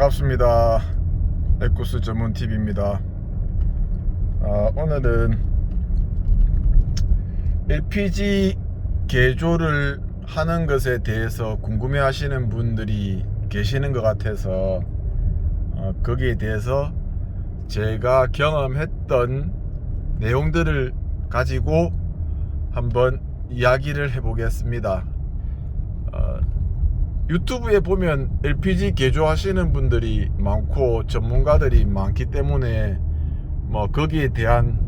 반갑습니다. 에쿠스 전문 TV입니다. 오늘은 LPG 개조를 하는 것에 대해서 궁금해 하시는 분들이 계시는 것 같아서 거기에 대해서 제가 경험했던 내용들을 가지고 한번 이야기를 해보겠습니다. 유튜브에 보면 LPG 개조하시는 분들이 많고 전문가들이 많기 때문에 거기에 대한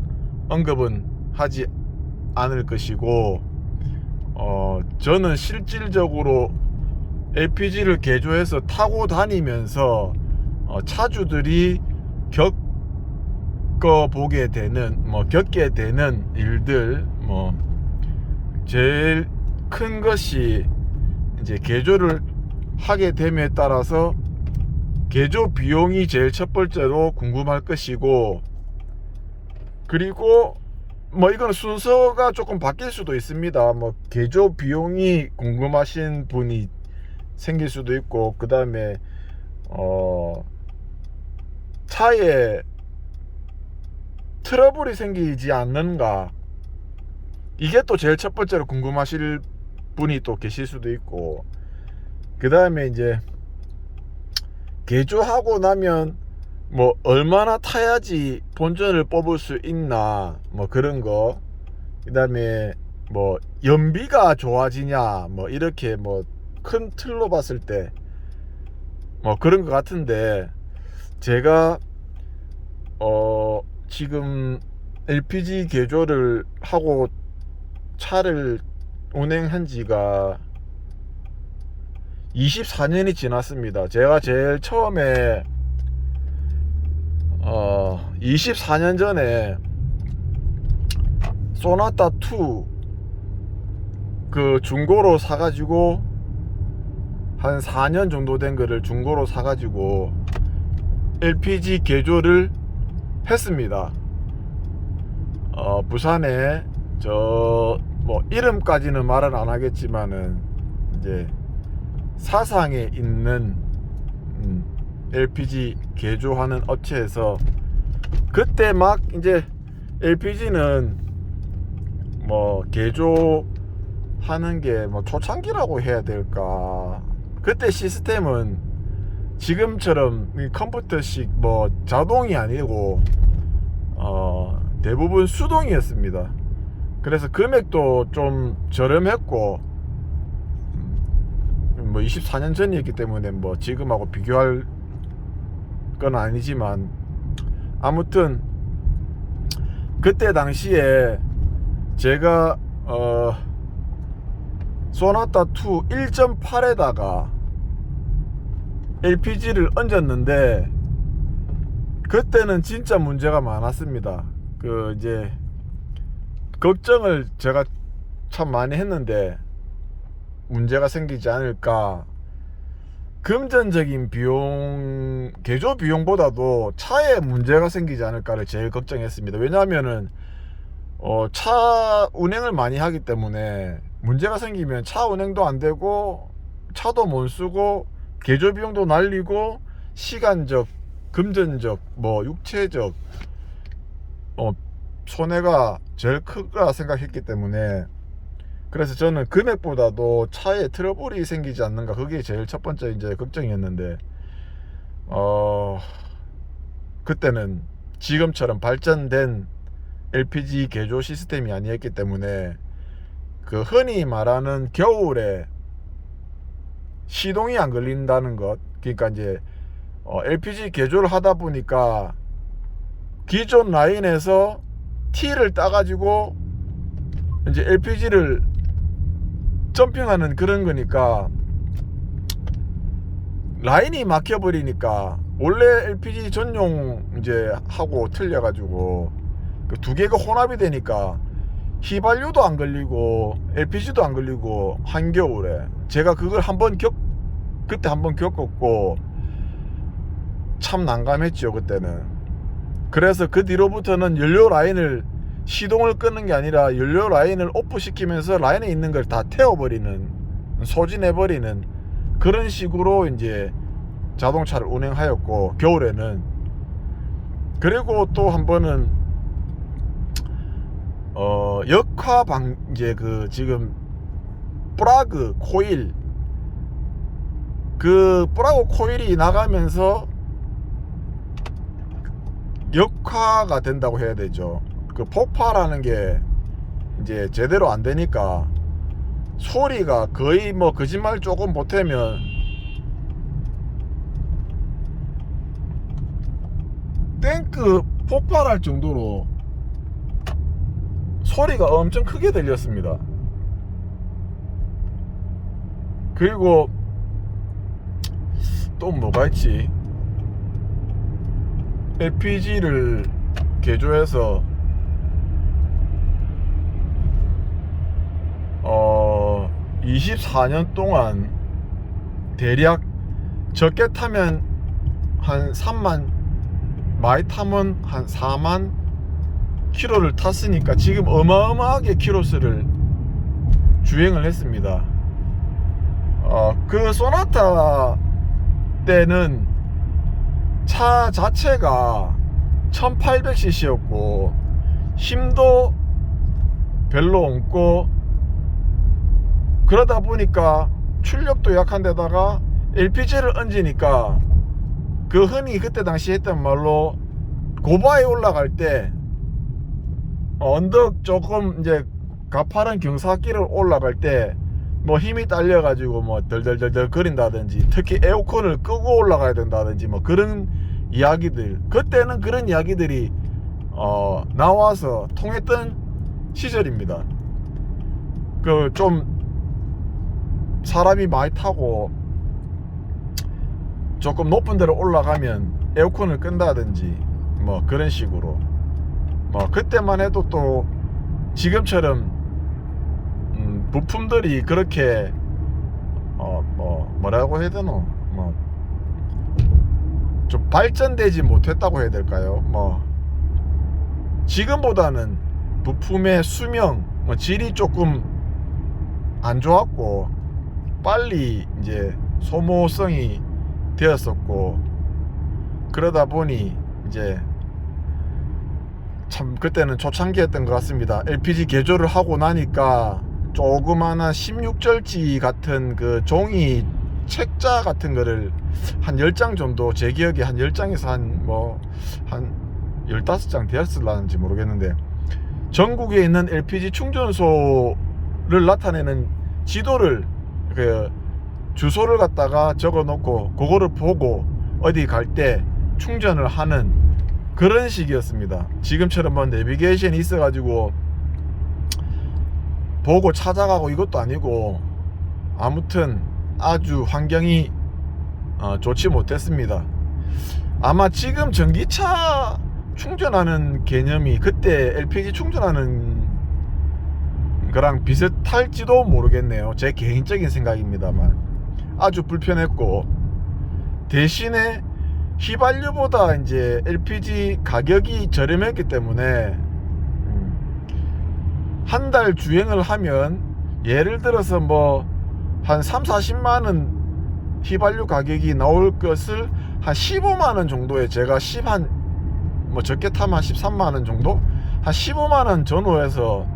언급은 하지 않을 것이고, 저는 실질적으로 LPG를 개조해서 타고 다니면서 차주들이 겪게 되는 일들, 제일 큰 것이 이제 개조를 하게 됨에 따라서 개조 비용이 제일 첫 번째로 궁금할 것이고, 그리고 이건 순서가 조금 바뀔 수도 있습니다. 개조 비용이 궁금하신 분이 생길 수도 있고, 그 다음에 차에 트러블이 생기지 않는가, 이게 또 제일 첫 번째로 궁금하실 분이 또 계실 수도 있고, 그 다음에 이제 개조하고 나면 얼마나 타야지 본전을 뽑을 수 있나, 그런 거, 그 다음에 연비가 좋아지냐, 이렇게 큰 틀로 봤을 때 그런 것 같은데, 제가 지금 LPG 개조를 하고 차를 운행한 지가 24년이 지났습니다. 제가 제일 처음에 24년 전에 소나타 2 그 중고로 사가지고, 한 4년 정도 된 거를 중고로 사가지고 LPG 개조를 했습니다. 부산에 이름까지는 말은 안 하겠지만은 이제 사상에 있는 LPG 개조하는 업체에서, 그때 막 이제 LPG는 개조하는 게 초창기라고 해야 될까, 그때 시스템은 지금처럼 컴퓨터식 자동이 아니고 대부분 수동이었습니다. 그래서 금액도 좀 저렴했고, 24년 전이었기 때문에 지금하고 비교할 건 아니지만, 아무튼 그때 당시에 제가 소나타 2 1.8에다가 LPG를 얹었는데, 그때는 진짜 문제가 많았습니다. 이제 걱정을 제가 참 많이 했는데, 문제가 생기지 않을까, 금전적인 비용, 개조 비용보다도 차에 문제가 생기지 않을까를 제일 걱정했습니다. 왜냐하면은 차 운행을 많이 하기 때문에 문제가 생기면 차 운행도 안 되고 차도 못 쓰고 개조 비용도 날리고, 시간적, 금전적, 육체적 손해가 제일 크다 생각했기 때문에, 그래서 저는 금액보다도 차에 트러블이 생기지 않는가, 그게 제일 첫 번째 이제 걱정이었는데, 그때는 지금처럼 발전된 LPG 개조 시스템이 아니었기 때문에, 그 흔히 말하는 겨울에 시동이 안 걸린다는 것, 그러니까 이제 LPG 개조를 하다 보니까 기존 라인에서 T를 따가지고 이제 LPG를 점핑하는 그런 거니까, 라인이 막혀버리니까, 원래 LPG 전용 이제 하고 틀려가지고 그 두 개가 혼합이 되니까 휘발유도 안 걸리고 LPG도 안 걸리고, 한겨울에 제가 그걸 그때 한번 겪었고 참 난감했죠, 그때는. 그래서 그 뒤로부터는 연료 라인을 시동을 끄는 게 아니라 연료 라인을 오프 시키면서 라인에 있는 걸 다 태워버리는, 소진해버리는 그런 식으로 이제 자동차를 운행하였고, 겨울에는. 그리고 또 한 번은 역화 이제 그 지금 플러그 코일, 그 플러그 코일이 나가면서 역화가 된다고 해야 되죠. 그 폭파라는 게 이제 제대로 안 되니까 소리가 거의 뭐 거짓말 조금 보태면 탱크 폭발할 정도로 소리가 엄청 크게 들렸습니다. 그리고 또 뭐가 있지? LPG를 개조해서 24년 동안 대략 적게 타면 한 3만, 많이 타면 한 4만 킬로를 탔으니까 지금 어마어마하게 킬로수를 주행을 했습니다. 그 소나타 때는 차 자체가 1800cc였고 힘도 별로 없고, 그러다 보니까 출력도 약한 데다가 LPG를 얹으니까 그 흔히 그때 당시 했던 말로 고바에 올라갈 때 언덕 조금 이제 가파른 경사길을 올라갈 때 뭐 힘이 딸려 가지고 뭐 덜덜덜덜 거린다든지, 특히 에어컨을 끄고 올라가야 된다든지 뭐 그런 이야기들, 그때는 그런 이야기들이 나와서 통했던 시절입니다. 그 좀 사람이 많이 타고 조금 높은 데로 올라가면 에어컨을 끈다든지 뭐 그런 식으로, 뭐 그때만 해도 또 지금처럼 부품들이 그렇게 뭐라고 해야 되노, 뭐 좀 발전되지 못했다고 해야 될까요? 뭐 지금보다는 부품의 수명, 뭐 질이 조금 안 좋았고 빨리 이제 소모성이 되었었고, 그러다 보니 이제 참 그때는 초창기였던 것 같습니다. LPG 개조를 하고 나니까 조그마한 16절지 같은 그 종이 책자 같은 거를 한 10장 정도, 제 기억에 한 10장에서 한 15장 되었을라는지 모르겠는데, 전국에 있는 LPG 충전소를 나타내는 지도를, 그 주소를 갖다가 적어 놓고 그거를 보고 어디 갈 때 충전을 하는 그런 식이었습니다. 지금처럼 뭐 내비게이션이 있어 가지고 보고 찾아가고 이것도 아니고, 아무튼 아주 환경이 좋지 못했습니다. 아마 지금 전기차 충전하는 개념이 그때 LPG 충전하는 거랑 비슷할지도 모르겠네요. 제 개인적인 생각입니다만 아주 불편했고, 대신에 휘발유보다 이제 LPG 가격이 저렴했기 때문에 한 달 주행을 하면 예를 들어서 뭐 한 3-40만원 휘발유 가격이 나올 것을 한 15만원 정도에, 제가 뭐 적게 타면 한 13만원 정도, 한 15만원 전후에서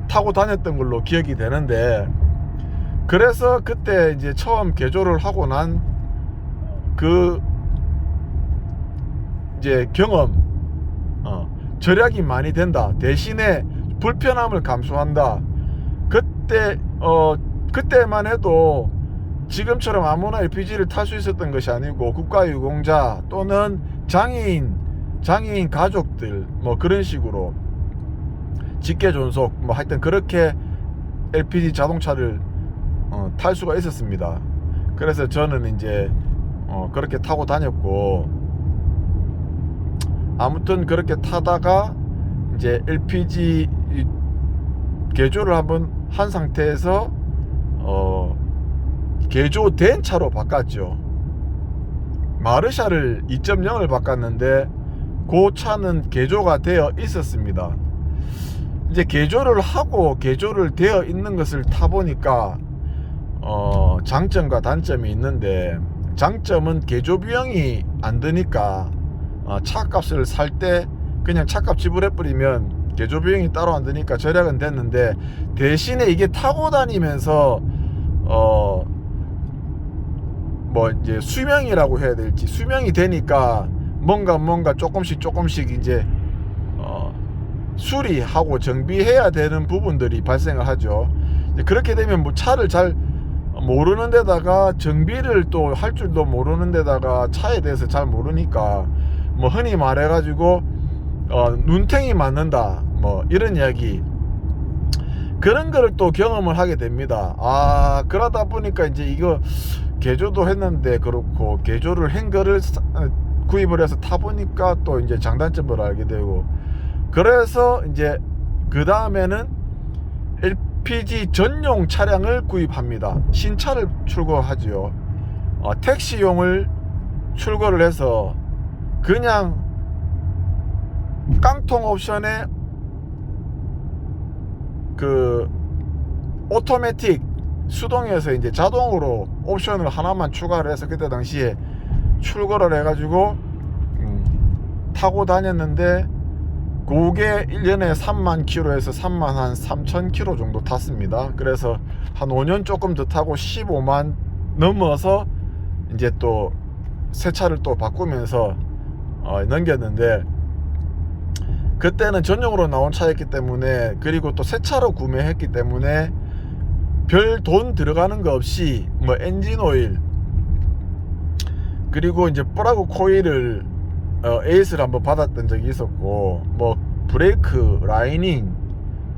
타고 다녔던 걸로 기억이 되는데, 그래서 그때 이제 처음 개조를 하고 난 그 이제 경험, 절약이 많이 된다, 대신에 불편함을 감수한다. 그때만 해도 지금처럼 아무나 LPG를 탈 수 있었던 것이 아니고 국가유공자 또는 장애인 가족들 뭐 그런 식으로 직계존속 뭐 하여튼 그렇게 LPG 자동차를 탈 수가 있었습니다. 그래서 저는 이제 그렇게 타고 다녔고, 아무튼 그렇게 타다가 이제 LPG 개조를 한번 한 상태에서 개조된 차로 바꿨죠. 마르샤를 2.0을 바꿨는데 그 차는 개조가 되어 있었습니다. 이제 개조를 하고 개조를 되어 있는 것을 타보니까 장점과 단점이 있는데, 장점은 개조 비용이 안 드니까 차값을 살 때 그냥 차값 지불해 버리면 개조 비용이 따로 안 드니까 절약은 됐는데, 대신에 이게 타고 다니면서 뭐 이제 수명이라고 해야 될지, 수명이 되니까 뭔가 조금씩 이제 수리하고 정비해야 되는 부분들이 발생을 하죠. 그렇게 되면 뭐 차를 잘 모르는 데다가 정비를 또 할 줄도 모르는 데다가 차에 대해서 잘 모르니까 뭐 흔히 말해 가지고 눈탱이 맞는다 뭐 이런 이야기, 그런 거를 또 경험을 하게 됩니다. 그러다 보니까 이제 이거 개조도 했는데 그렇고, 개조를 한 거를 구입을 해서 타보니까 또 이제 장단점을 알게 되고, 그래서 이제 그 다음에는 LPG 전용 차량을 구입합니다. 신차를 출고하지요. 택시용을 출고를 해서 그냥 깡통 옵션에 그 오토매틱 수동에서 이제 자동으로 옵션을 하나만 추가를 해서 그때 당시에 출고를 해가지고 타고 다녔는데, 그게 1년에 3만 킬로에서 3만 한 3천 킬로 정도 탔습니다. 그래서 한 5년 조금 더 타고 15만 넘어서 이제 또 새 차를 또 바꾸면서 넘겼는데, 그때는 전용으로 나온 차였기 때문에, 그리고 또 새 차로 구매했기 때문에 별 돈 들어가는 거 없이 뭐 엔진 오일, 그리고 이제 플러그 코일을 에이스를 한번 받았던 적이 있었고, 뭐 브레이크 라이닝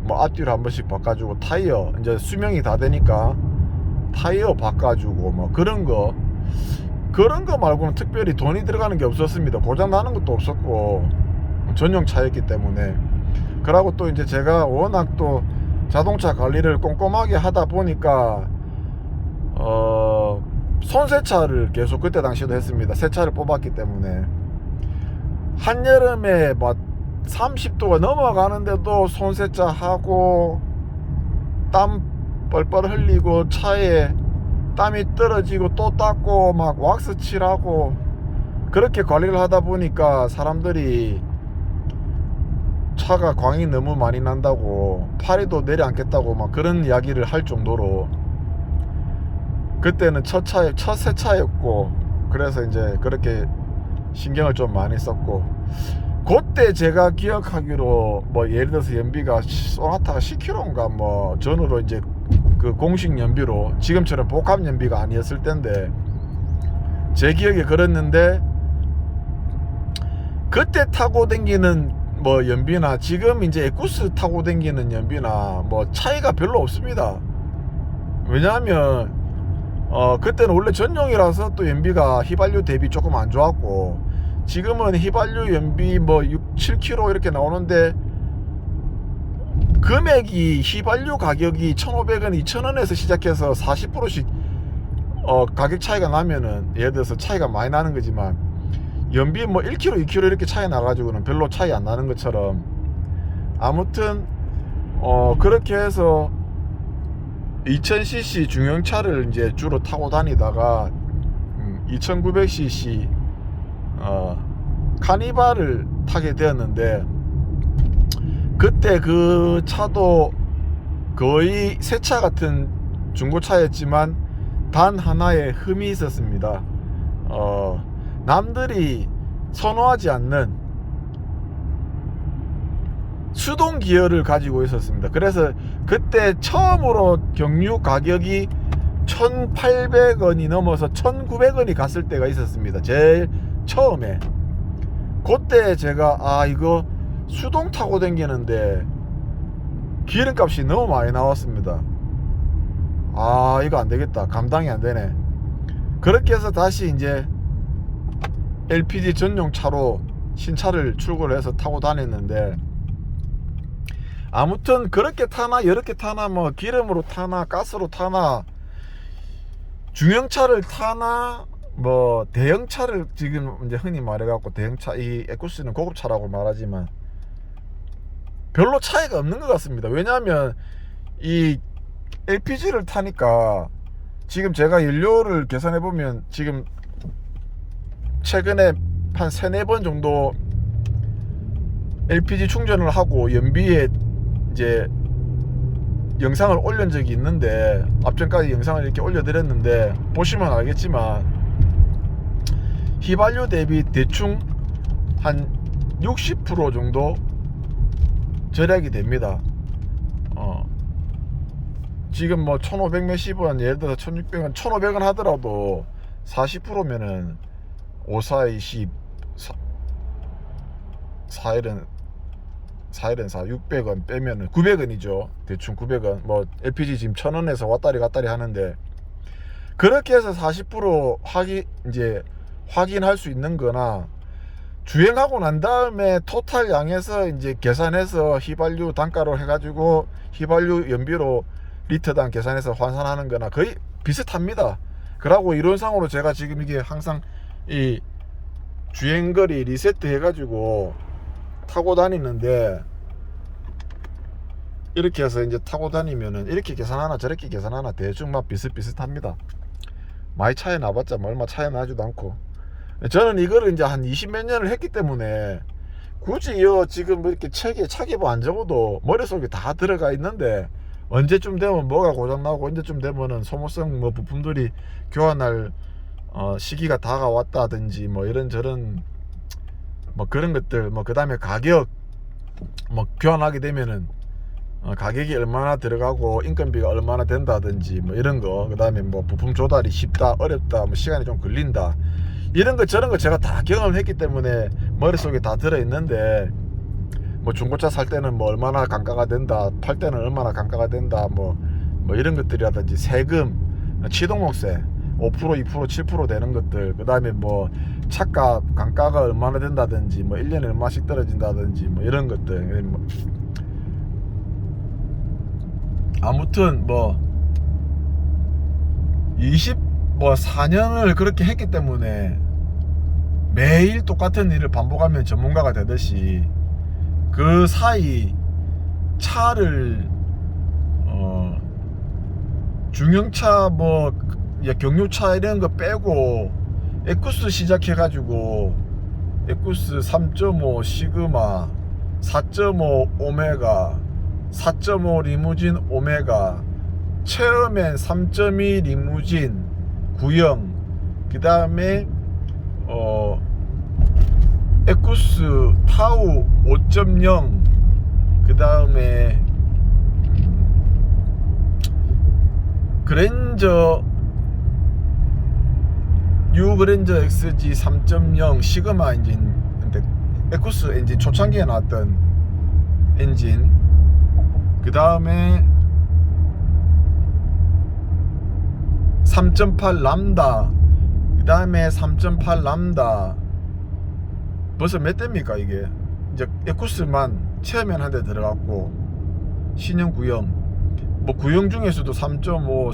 뭐 앞뒤로 한 번씩 바꿔주고, 타이어 이제 수명이 다 되니까 타이어 바꿔주고 뭐 그런 거 말고는 특별히 돈이 들어가는 게 없었습니다. 고장 나는 것도 없었고 전용 차였기 때문에. 그러고 또 이제 제가 워낙 또 자동차 관리를 꼼꼼하게 하다 보니까 손세차를 계속 그때 당시에도 했습니다. 새 차를 뽑았기 때문에. 한여름에 막 30도가 넘어가는데도 손세차 하고, 땀 뻘뻘 흘리고 차에 땀이 떨어지고 또 닦고 막 왁스 칠하고, 그렇게 관리를 하다 보니까 사람들이 차가 광이 너무 많이 난다고, 파리도 내려앉겠다고 막 그런 이야기를 할 정도로, 그때는 첫 새 차였고, 그래서 이제 그렇게 신경을 좀 많이 썼고, 그때 제가 기억하기로 뭐 예를 들어서 연비가 소나타가 10km인가 뭐 전후로 이제 그 공식 연비로, 지금처럼 복합 연비가 아니었을 텐데 제 기억에 그랬는데, 그때 타고 댕기는 뭐 연비나 지금 이제 에쿠스 타고 댕기는 연비나 뭐 차이가 별로 없습니다. 왜냐하면 그때는 원래 전용이라서 또 연비가 휘발유 대비 조금 안 좋았고, 지금은 휘발유 연비 뭐 6, 7km 이렇게 나오는데, 금액이 휘발유 가격이 1,500원, 2,000원에서 시작해서 40%씩 가격 차이가 나면은, 예를 들어서 차이가 많이 나는 거지만, 연비 뭐 1km, 2km 이렇게 차이 나가지고는 별로 차이 안 나는 것처럼, 아무튼 그렇게 해서 2000cc 중형차를 이제 주로 타고 다니다가 2900cc 카니발을 타게 되었는데, 그때 그 차도 거의 새 차 같은 중고차였지만 단 하나의 흠이 있었습니다. 남들이 선호하지 않는 수동 기어를 가지고 있었습니다. 그래서 그때 처음으로 경유 가격이 1,800원이 넘어서 1,900원이 갔을 때가 있었습니다. 제일 처음에. 그때 제가 이거 수동 타고 다니는데 기름값이 너무 많이 나왔습니다. 이거 안 되겠다, 감당이 안 되네. 그렇게 해서 다시 이제 LPG 전용 차로 신차를 출고를 해서 타고 다녔는데, 아무튼 그렇게 타나 이렇게 타나 뭐 기름으로 타나 가스로 타나 중형차를 타나 뭐 대형차를, 지금 이제 흔히 말해갖고 대형차, 이 에쿠스는 고급차라고 말하지만 별로 차이가 없는 것 같습니다. 왜냐하면 이 LPG를 타니까, 지금 제가 연료를 계산해 보면 지금 최근에 한 3-4번 정도 LPG 충전을 하고 연비에 이제 영상을 올린 적이 있는데, 앞전까지 영상을 이렇게 올려드렸는데 보시면 알겠지만 휘발유 대비 대충 한 60% 정도 절약이 됩니다. 지금 뭐 1500 몇십 원, 예를 들어서 1600원, 1500원 하더라도 40%면은 5, 4, 20, 4일은 4, 600원 빼면은 900원이죠. 대충 900원. 뭐 LPG 지금 1000원에서 왔다리 갔다리 하는데, 그렇게 해서 40% 이제 확인할 수 있는 거나, 주행하고 난 다음에 토탈 양에서 이제 계산해서 휘발유 단가로 해가지고 휘발유 연비로 리터당 계산해서 환산하는 거나 거의 비슷합니다. 그러고 이론상으로 제가 지금 이게 항상 이 주행거리 리세트 해가지고 타고 다니는데, 이렇게 해서 이제 타고 다니면은 이렇게 계산하나 저렇게 계산하나 대충 막 비슷비슷합니다. 많이 차이 나봤자 뭐 얼마 차이 나지도 않고. 저는 이거를 이제 한 20몇 년을 했기 때문에 굳이 지금 뭐 이렇게 책에 차기보 안 적어도 머릿속에 다 들어가 있는데, 언제쯤 되면 뭐가 고장나고 언제쯤 되면은 소모성 뭐 부품들이 교환할 시기가 다가왔다든지 뭐 이런저런 뭐 그런 것들, 뭐 그 다음에 가격, 뭐 교환하게 되면은 가격이 얼마나 들어가고 인건비가 얼마나 된다든지 뭐 이런 거, 그 다음에 뭐 부품 조달이 쉽다 어렵다, 뭐 시간이 좀 걸린다, 이런 거 저런 거 제가 다 경험했기 때문에 머릿속에 다 들어있는데, 뭐 중고차 살 때는 뭐 얼마나 감가가 된다, 팔 때는 얼마나 감가가 된다, 뭐 이런 것들이라든지 세금, 취등록세 5%, 2%, 7% 되는 것들, 그 다음에 뭐 차값 감가가 얼마나 된다든지, 뭐 1년에 얼마씩 떨어진다든지 뭐 이런 것들, 뭐 아무튼 뭐 4년을 그렇게 했기 때문에 매일 똑같은 일을 반복하면 전문가가 되듯이, 그 사이 차를 중형차 뭐 경유차 이런 거 빼고 에쿠스 시작해가지고 에쿠스 3.5 시그마, 4.5 오메가, 4.5 리무진 오메가, 체어맨 3.2 리무진 구형, 그 다음에 에쿠스 타우 5.0, 그 다음에 그랜저 뉴 그랜저 XG 3.0 시그마 엔진, 근데 에쿠스 엔진 초창기에 나왔던 엔진, 그 다음에 3.8 람다, 그 다음에 3.8 람다, 벌써 몇 대입니까 이게. 이제 에쿠스만 체어맨 한 대 들어갔고, 신형 구형, 뭐 구형 중에서도 3.5,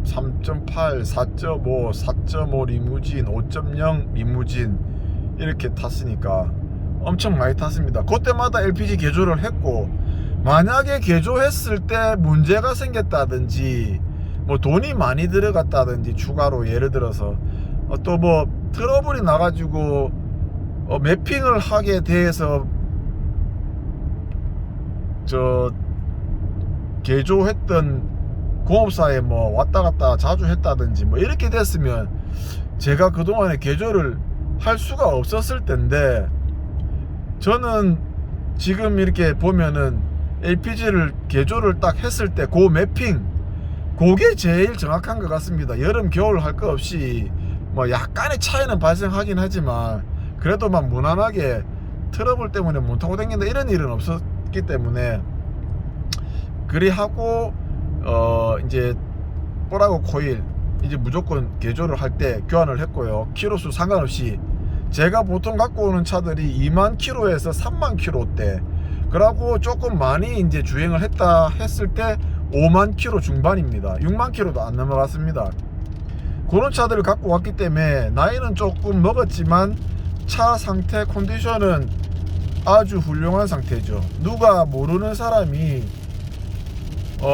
3.8, 4.5, 4.5 리무진, 5.0 리무진 이렇게 탔으니까 엄청 많이 탔습니다. 그때마다 LPG 개조를 했고, 만약에 개조했을 때 문제가 생겼다든지, 뭐 돈이 많이 들어갔다든지, 추가로 예를 들어서 또 뭐 트러블이 나가지고 매핑을 하게 돼서 개조했던 공업사에 뭐 왔다 갔다 자주 했다든지 뭐 이렇게 됐으면 제가 그동안에 개조를 할 수가 없었을 텐데, 저는 지금 이렇게 보면은 LPG를 개조를 딱 했을 때 그 매핑, 그게 제일 정확한 것 같습니다. 여름 겨울 할 거 없이 뭐 약간의 차이는 발생하긴 하지만 그래도 막 무난하게 트러블 때문에 못 타고 다닌다 이런 일은 없었기 때문에, 그리 하고 이제 뽀라고 코일 이제 무조건 개조를 할 때 교환을 했고요. 키로수 상관없이 제가 보통 갖고 오는 차들이 2만 킬로에서 3만 킬로대, 그러고 조금 많이 이제 주행을 했을 때 5만 킬로 중반입니다. 6만 킬로도 안 넘어갔습니다. 그런 차들을 갖고 왔기 때문에 나이는 조금 먹었지만 차 상태 컨디션은 아주 훌륭한 상태죠. 누가 모르는 사람이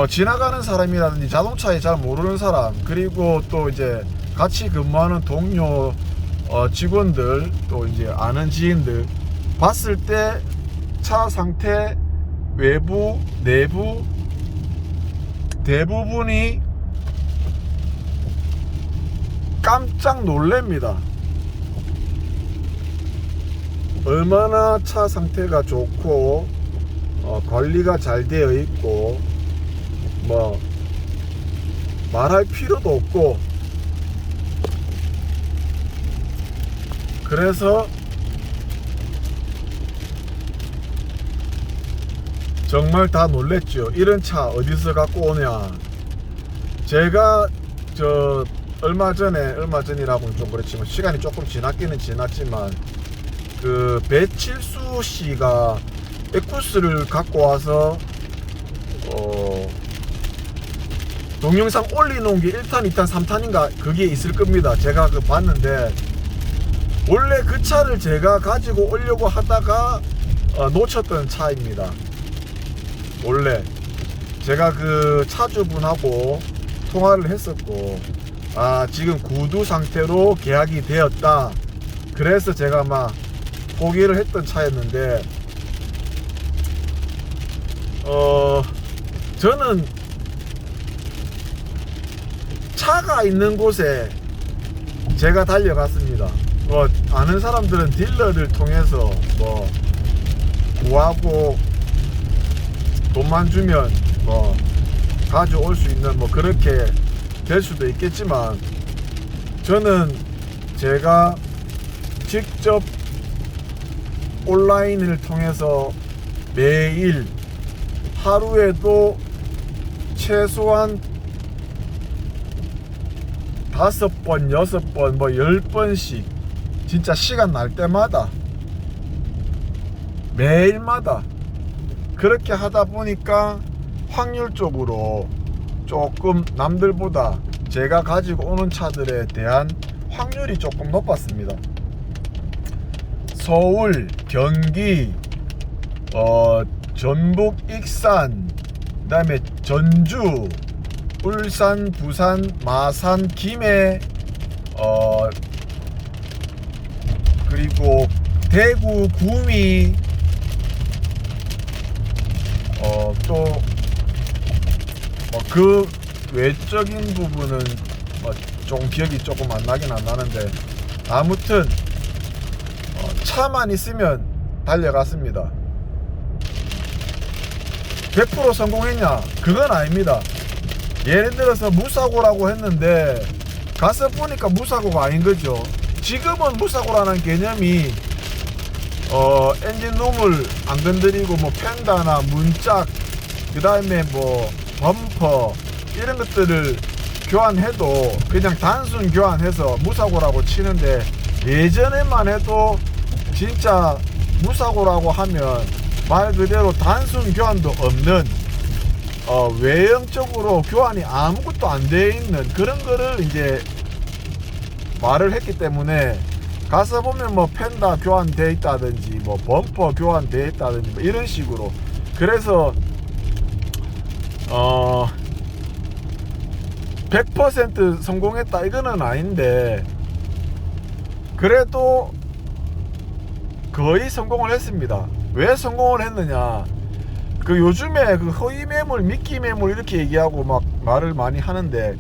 지나가는 사람이라든지 자동차에 잘 모르는 사람, 그리고 또 이제 같이 근무하는 동료, 직원들 또 이제 아는 지인들 봤을 때 차 상태 외부 내부 대부분이 깜짝 놀랍니다. 얼마나 차 상태가 좋고 관리가 잘 되어 있고 뭐 말할 필요도 없고, 그래서 정말 다 놀랬죠. 이런 차 어디서 갖고 오냐. 제가 얼마 전이라고는 좀 그렇지만 시간이 조금 지났기는 지났지만 그 배칠수 씨가 에쿠스를 갖고 와서 동영상 올리놓은 게 1탄, 2탄, 3탄인가 그게 있을 겁니다. 제가 그 봤는데 원래 그 차를 제가 가지고 오려고 하다가 놓쳤던 차입니다. 원래 제가 그 차주분하고 통화를 했었고, 지금 구두 상태로 계약이 되었다. 그래서 제가 막 포기를 했던 차였는데, 저는 차가 있는 곳에 제가 달려갔습니다. 아는 사람들은 딜러를 통해서 구하고 돈만 주면 가져올 수 있는 그렇게 될 수도 있겠지만, 저는 제가 직접 온라인을 통해서 매일 하루에도 최소한 5번, 6번, 10번씩 진짜 시간 날 때마다 매일마다 그렇게 하다 보니까 확률적으로 조금 남들보다 제가 가지고 오는 차들에 대한 확률이 조금 높았습니다. 서울, 경기, 전북, 익산, 그 다음에 전주, 울산, 부산, 마산, 김해, 그리고 대구, 구미, 또 그 외적인 부분은 좀 기억이 조금 안 나긴 안 나는데, 아무튼 차만 있으면 달려갔습니다. 100% 성공했냐? 그건 아닙니다. 예를 들어서 무사고라고 했는데 가서 보니까 무사고가 아닌 거죠. 지금은 무사고라는 개념이 엔진룸을 안 건드리고 펜다나 문짝, 그 다음에 범퍼 이런 것들을 교환해도 그냥 단순 교환해서 무사고라고 치는데, 예전에만 해도 진짜 무사고라고 하면 말 그대로 단순 교환도 없는 외형적으로 교환이 아무것도 안 돼 있는 그런 거를 이제 말을 했기 때문에, 가서 보면 펜다 교환돼 있다든지 범퍼 교환돼 있다든지 이런 식으로. 그래서 100% 성공했다 이거는 아닌데, 그래도 거의 성공을 했습니다. 왜 성공을 했느냐, 그 요즘에 그 허위 매물, 미끼 매물 이렇게 얘기하고 말을 많이 하는데,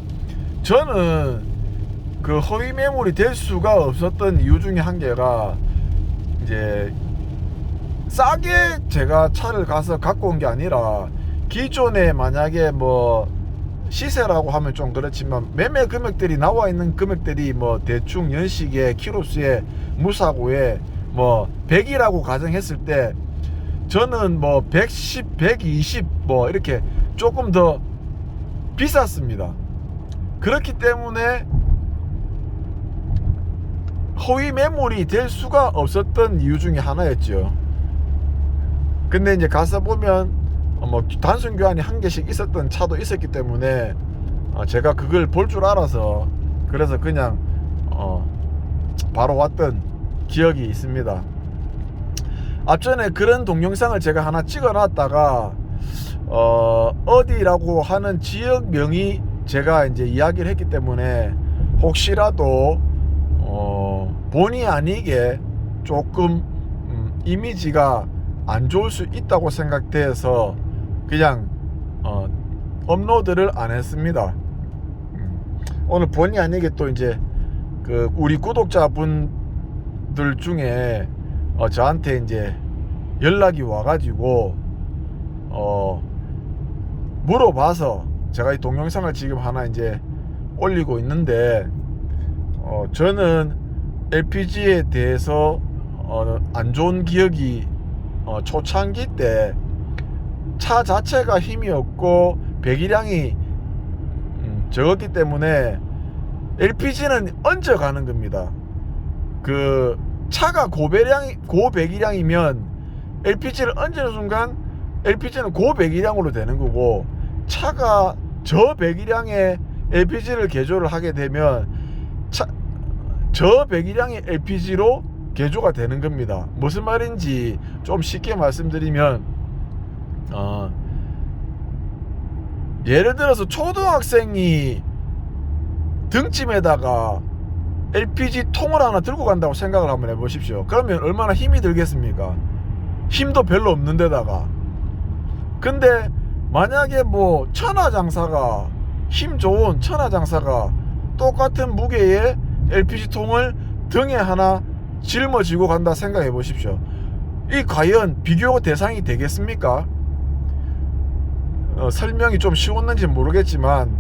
저는 그 허위 매물이 될 수가 없었던 이유 중에 한 개가, 이제 싸게 제가 차를 가서 갖고 온 게 아니라, 기존에 만약에 시세라고 하면 좀 그렇지만 매매 금액들이 나와 있는 금액들이 대충 연식에 키로수에 무사고에 100이라고 가정했을 때, 저는 110, 120 이렇게 조금 더 비쌌습니다. 그렇기 때문에 허위 매물이 될 수가 없었던 이유 중에 하나였죠. 근데 이제 가서 보면 단순 교환이 한 개씩 있었던 차도 있었기 때문에 제가 그걸 볼 줄 알아서, 그래서 그냥 바로 왔던 기억이 있습니다. 앞전에 그런 동영상을 제가 하나 찍어 놨다가 어디라고 하는 지역명이 제가 이제 이야기를 했기 때문에 혹시라도 본의 아니게 조금 이미지가 안 좋을 수 있다고 생각돼서 그냥 업로드를 안 했습니다. 오늘 본의 아니게 또 이제 그 우리 구독자분들 중에 저한테 이제 연락이 와가지고 물어봐서 제가 이 동영상을 지금 하나 이제 올리고 있는데 저는 LPG에 대해서 안 좋은 기억이 초창기 때 차 자체가 힘이 없고 배기량이 적었기 때문에 LPG는 얹어가는 겁니다. 그 차가 고배기량이면 LPG를 얹는 순간 LPG는 고배기량으로 되는 거고, 차가 저배기량의 LPG를 개조를 하게 되면 저배기량의 LPG로 개조가 되는 겁니다. 무슨 말인지 좀 쉽게 말씀드리면 예를 들어서 초등학생이 등짐에다가 LPG 통을 하나 들고 간다고 생각을 한번 해보십시오. 그러면 얼마나 힘이 들겠습니까? 힘도 별로 없는 데다가. 근데 만약에 뭐 천하장사가, 힘 좋은 천하장사가 똑같은 무게의 LPG 통을 등에 하나 짊어지고 간다 생각해 보십시오. 이 과연 비교 대상이 되겠습니까? 설명이 좀 쉬웠는지 모르겠지만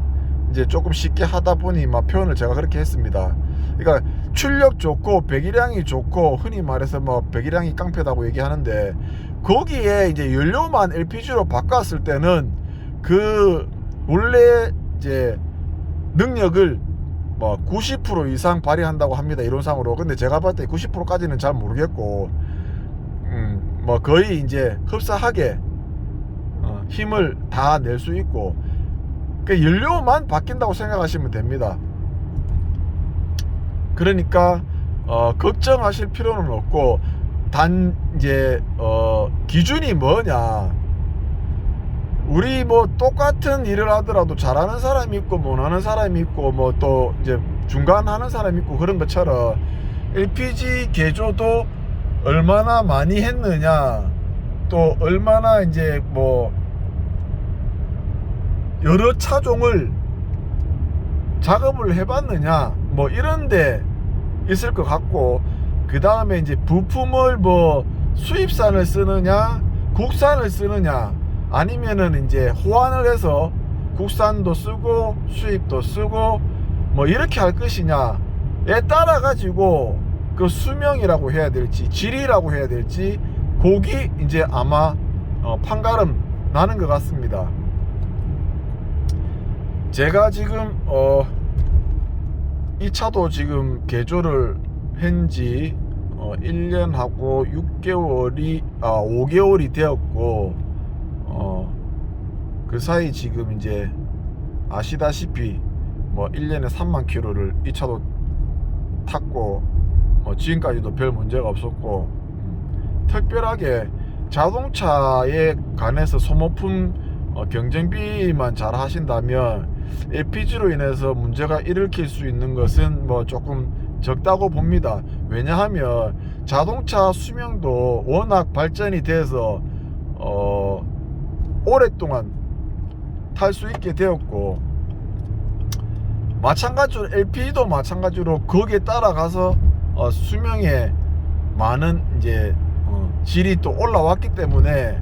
이제 조금 쉽게 하다 보니 막 표현을 제가 그렇게 했습니다. 그러니까 출력 좋고 배기량이 좋고, 흔히 말해서 뭐 배기량이 깡패다고 얘기하는데, 거기에 이제 연료만 LPG로 바꿨을 때는 그 원래 이제 능력을 뭐 90% 이상 발휘한다고 합니다, 이론상으로. 근데 제가 봤을 때 90%까지는 잘 모르겠고, 뭐 거의 이제 흡사하게 힘을 다 낼 수 있고, 그 연료만 바뀐다고 생각하시면 됩니다. 그러니까 걱정하실 필요는 없고, 단 이제 기준이 뭐냐, 우리 뭐 똑같은 일을 하더라도 잘하는 사람이 있고 못하는 사람이 있고 뭐 또 이제 중간 하는 사람이 있고, 그런 것처럼 LPG 개조도 얼마나 많이 했느냐, 또 얼마나 이제 뭐 여러 차종을 작업을 해봤느냐, 뭐 이런데 있을 것 같고, 그 다음에 이제 부품을 뭐 수입산을 쓰느냐 국산을 쓰느냐, 아니면은 이제 호환을 해서 국산도 쓰고 수입도 쓰고 뭐 이렇게 할 것이냐에 따라 가지고 그 수명이라고 해야 될지 질이라고 해야 될지 곡이 이제 아마 판가름 나는 것 같습니다. 제가 지금 이 차도 지금 개조를 한지 1년하고 5개월이 되었고, 그 사이 지금 이제 아시다시피 뭐 1년에 3만 킬로를 이 차도 탔고, 지금까지도 별 문제가 없었고, 특별하게 자동차에 관해서 소모품 경쟁비만 잘 하신다면 LPG로 인해서 문제가 일으킬 수 있는 것은 뭐 조금 적다고 봅니다. 왜냐하면 자동차 수명도 워낙 발전이 돼서 오랫동안 탈 수 있게 되었고, 마찬가지로 LPG도 마찬가지로 거기에 따라가서 수명에 많은 이제 질이 또 올라왔기 때문에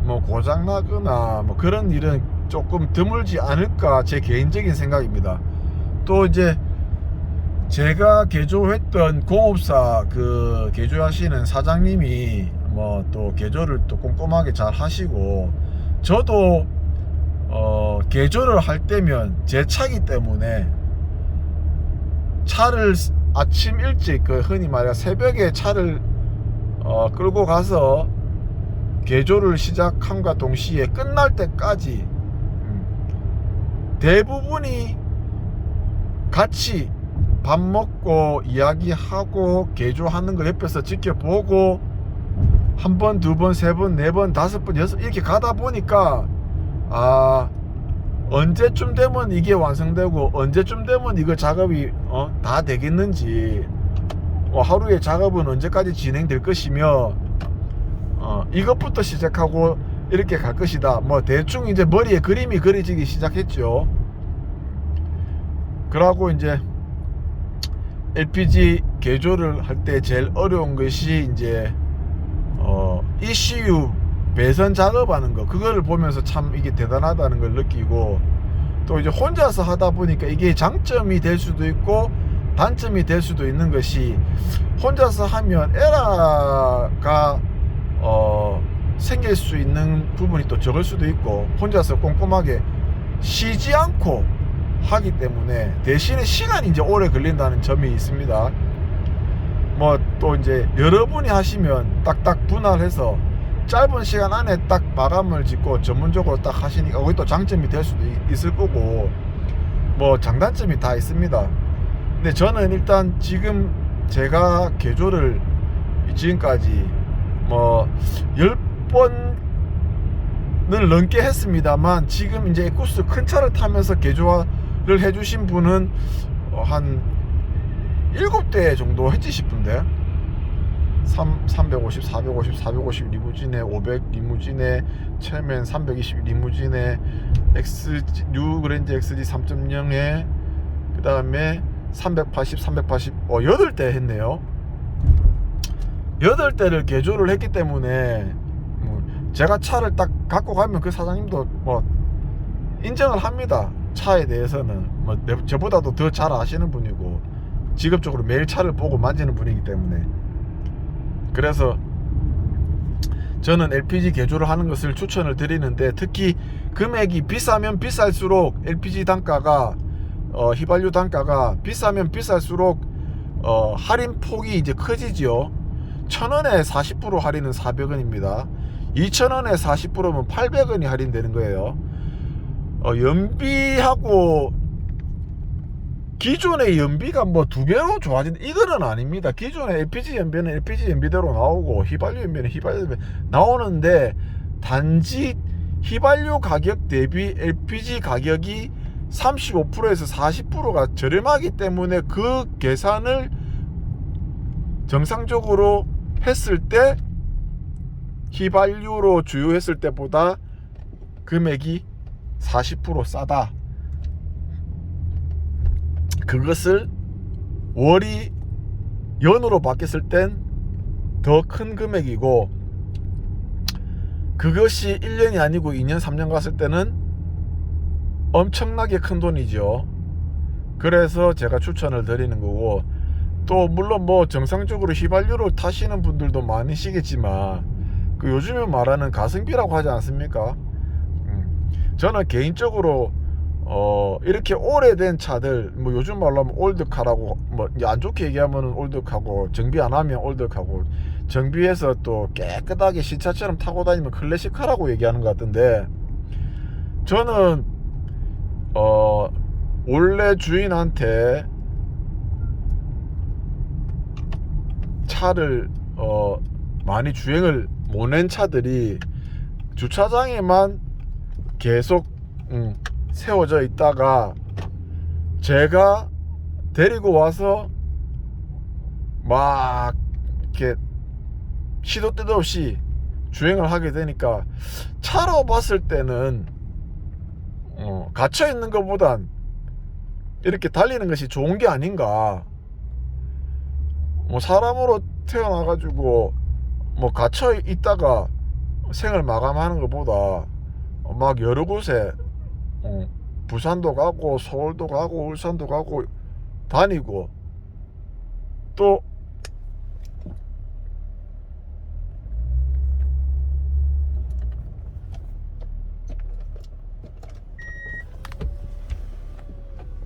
뭐 고장나거나 뭐 그런 일은 조금 드물지 않을까, 제 개인적인 생각입니다. 또 이제 제가 개조했던 공업사 그 개조하시는 사장님이 뭐 또 개조를 또 꼼꼼하게 잘 하시고, 저도 개조를 할 때면 제 차기 때문에 차를 아침 일찍, 그 흔히 말해 새벽에 차를 끌고 가서 개조를 시작함과 동시에 끝날 때까지 대부분이 같이 밥 먹고 이야기하고 개조하는 걸 옆에서 지켜보고, 한 번, 두 번, 세 번, 네 번, 다섯 번, 여섯 이렇게 가다 보니까 언제쯤 되면 이게 완성되고 언제쯤 되면 이거 작업이 다 되겠는지 하루에 작업은 언제까지 진행될 것이며 이것부터 시작하고 이렇게 갈 것이다. 뭐 대충 이제 머리에 그림이 그려지기 시작했죠. 그러고 이제 LPG 개조를 할 때 제일 어려운 것이 이제 ECU 배선 작업하는 거, 그거를 보면서 참 이게 대단하다는 걸 느끼고, 또 이제 혼자서 하다 보니까 이게 장점이 될 수도 있고 단점이 될 수도 있는 것이, 혼자서 하면 에러가 생길 수 있는 부분이 또 적을 수도 있고, 혼자서 꼼꼼하게 쉬지 않고 하기 때문에 대신에 시간이 이제 오래 걸린다는 점이 있습니다. 뭐 또 이제 여러분이 하시면 딱딱 분할해서 짧은 시간 안에 딱 마감을 짓고 전문적으로 딱 하시니까 거기 또 장점이 될 수도 있을 거고, 뭐 장단점이 다 있습니다. 근데 저는 일단 지금 제가 개조를 지금까지 뭐 10번을 넘게 했습니다만, 지금 이제 에쿠스 큰 차를 타면서 개조를 해주신 분은 한 7대 정도 했지 싶은데, 350, 450, 450 리무진에 500 리무진에 체면 320 리무진에 뉴 그랜저 XG 3.0에 그 다음에 380, 8대 했네요. 8대를 개조를 했기 때문에 제가 차를 딱 갖고 가면 그 사장님도 뭐 인정을 합니다. 차에 대해서는 뭐 저보다도 더 잘 아시는 분이고 직업적으로 매일 차를 보고 만지는 분이기 때문에, 그래서 저는 LPG 개조를 하는 것을 추천을 드리는데, 특히 금액이 비싸면 비쌀수록 LPG 단가가 휘발유 단가가 비싸면 비쌀수록 할인 폭이 이제 커지지요. 1,000원에 40% 할인은 400원입니다. 2,000원에 40%면 800원이 할인되는 거예요. 연비하고 기존의 연비가 뭐 2배로 좋아진 이거는 아닙니다. 기존의 LPG 연비는 LPG 연비대로 나오고 휘발유 연비는 휘발유 연비 나오는데, 단지 휘발유 가격 대비 LPG 가격이 35%에서 40%가 저렴하기 때문에 그 계산을 정상적으로 했을 때 휘발유로 주유했을 때보다 금액이 40% 싸다. 그것을 월이 연으로 바뀌었을 땐 더 큰 금액이고, 그것이 1년이 아니고 2년 3년 갔을 때는 엄청나게 큰 돈이죠. 그래서 제가 추천을 드리는 거고, 또 물론 뭐 정상적으로 휘발유를 타시는 분들도 많으시겠지만 그 요즘에 말하는 가성비라고 하지 않습니까? 저는 개인적으로 이렇게 오래된 차들, 뭐 요즘 말로 하면 올드카라고, 뭐 안 좋게 얘기하면 올드카고, 정비 안 하면 올드카고, 정비해서 또 깨끗하게 신차처럼 타고 다니면 클래식카라고 얘기하는 것 같은데, 저는 원래 주인한테 차를 많이 주행을 못 낸 차들이 주차장에만 계속 세워져 있다가 제가 데리고 와서 막 이렇게 시도 때도 없이 주행을 하게 되니까, 차로 봤을 때는 갇혀 있는 것보단 이렇게 달리는 것이 좋은 게 아닌가. 뭐 사람으로 태어나가지고 뭐 갇혀 있다가 생을 마감하는 것보다 막 여러 곳에 부산도 가고 서울도 가고 울산도 가고 다니고, 또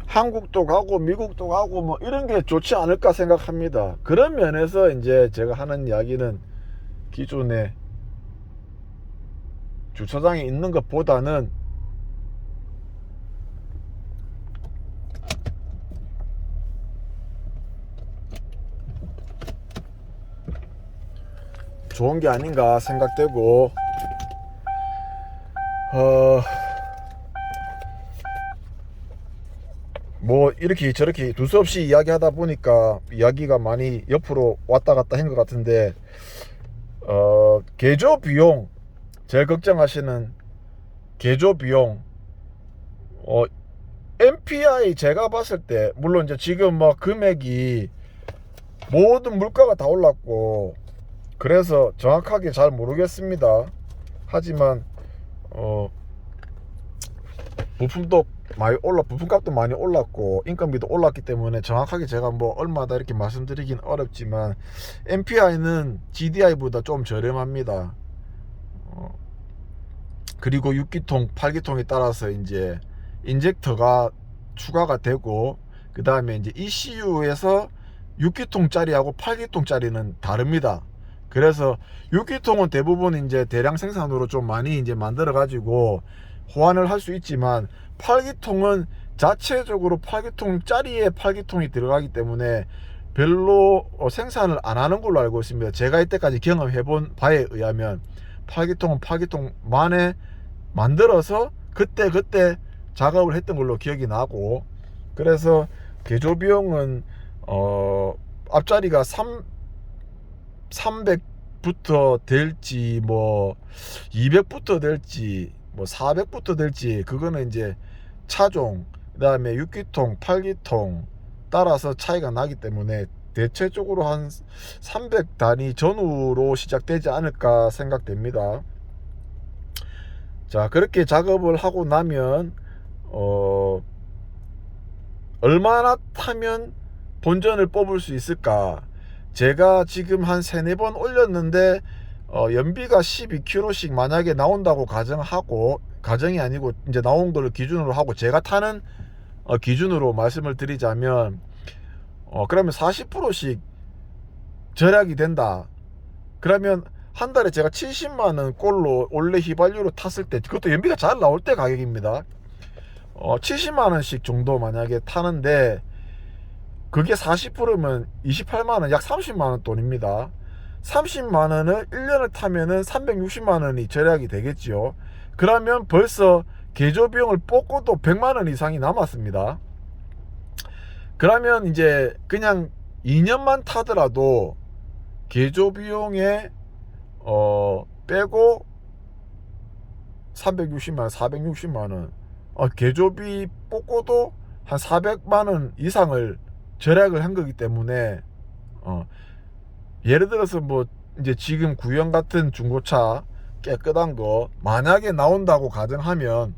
한국도 가고 미국도 가고 뭐 이런 게 좋지 않을까 생각합니다. 그런 면에서 이제 제가 하는 이야기는 기존에 주차장에 있는 것보다는 좋은 게 아닌가 생각되고, 뭐 이렇게 저렇게 두서없이 이야기하다 보니까 이야기가 많이 옆으로 왔다 갔다 한 것 같은데, 개조 비용, 제일 걱정하시는 개조 비용, MPI 제가 봤을 때, 물론 이제 지금 뭐 금액이 모든 물가가 다 올랐고 그래서 정확하게 잘 모르겠습니다. 하지만 부품도 많이 부품값도 많이 올랐고 인건비도 올랐기 때문에 정확하게 제가 뭐 얼마다 이렇게 말씀드리긴 어렵지만, MPI는 GDI보다 좀 저렴합니다. 그리고 6기통, 8기통에 따라서 이제 인젝터가 추가가 되고, 그 다음에 이제 ECU에서 6기통짜리하고 8기통짜리는 다릅니다. 그래서 6기통은 대부분 이제 대량 생산으로 좀 많이 이제 만들어 가지고 호환을 할 수 있지만, 8기통은 자체적으로 8기통짜리에 8기통이 들어가기 때문에 별로 생산을 안 하는 걸로 알고 있습니다. 제가 이때까지 경험해 본 바에 의하면 8기통은 8기통만에 만들어서 그때 작업을 했던 걸로 기억이 나고, 그래서 개조 비용은 앞자리가 300부터 될지 뭐 200부터 될지 뭐 400부터 될지, 그거는 이제 차종, 그 다음에 6기통 8기통 따라서 차이가 나기 때문에 대체적으로 한 300 단위 전후로 시작되지 않을까 생각됩니다. 자, 그렇게 작업을 하고 나면 얼마나 타면 본전을 뽑을 수 있을까? 제가 지금 한 3-4번 올렸는데 연비가 12km씩 만약에 나온다고 가정하고, 가정이 아니고 이제 나온 거를 기준으로 하고 제가 타는 기준으로 말씀을 드리자면, 그러면 40%씩 절약이 된다. 그러면 한 달에 제가 70만원 꼴로 원래 휘발유로 탔을 때, 그것도 연비가 잘 나올 때 가격입니다. 70만원씩 정도 만약에 타는데, 그게 40%면 28만원, 약 30만원 돈입니다. 30만원을 1년을 타면은 360만원이 절약이 되겠죠. 그러면 벌써 개조 비용을 뽑고도 100만원 이상이 남았습니다. 그러면 이제 그냥 2년만 타더라도 개조 비용에 빼고 360만원, 460만원, 개조비 뽑고도 한 400만원 이상을 절약을 한 거기 때문에, 예를 들어서 뭐 이제 지금 구형 같은 중고차 깨끗한 거 만약에 나온다고 가정하면,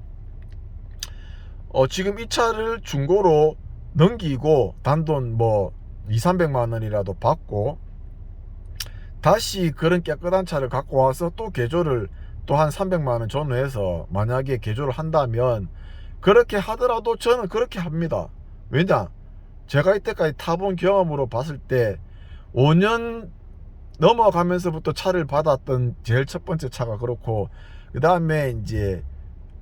지금 이 차를 중고로 넘기고 단돈 뭐 200~300만원이라도 받고 다시 그런 깨끗한 차를 갖고 와서 또 개조를 또 한 300만원 전후해서 만약에 개조를 한다면, 그렇게 하더라도 저는 그렇게 합니다. 왜냐, 제가 이때까지 타본 경험으로 봤을 때 5년 넘어가면서부터 차를 받았던 제일 첫 번째 차가 그렇고, 그 다음에 이제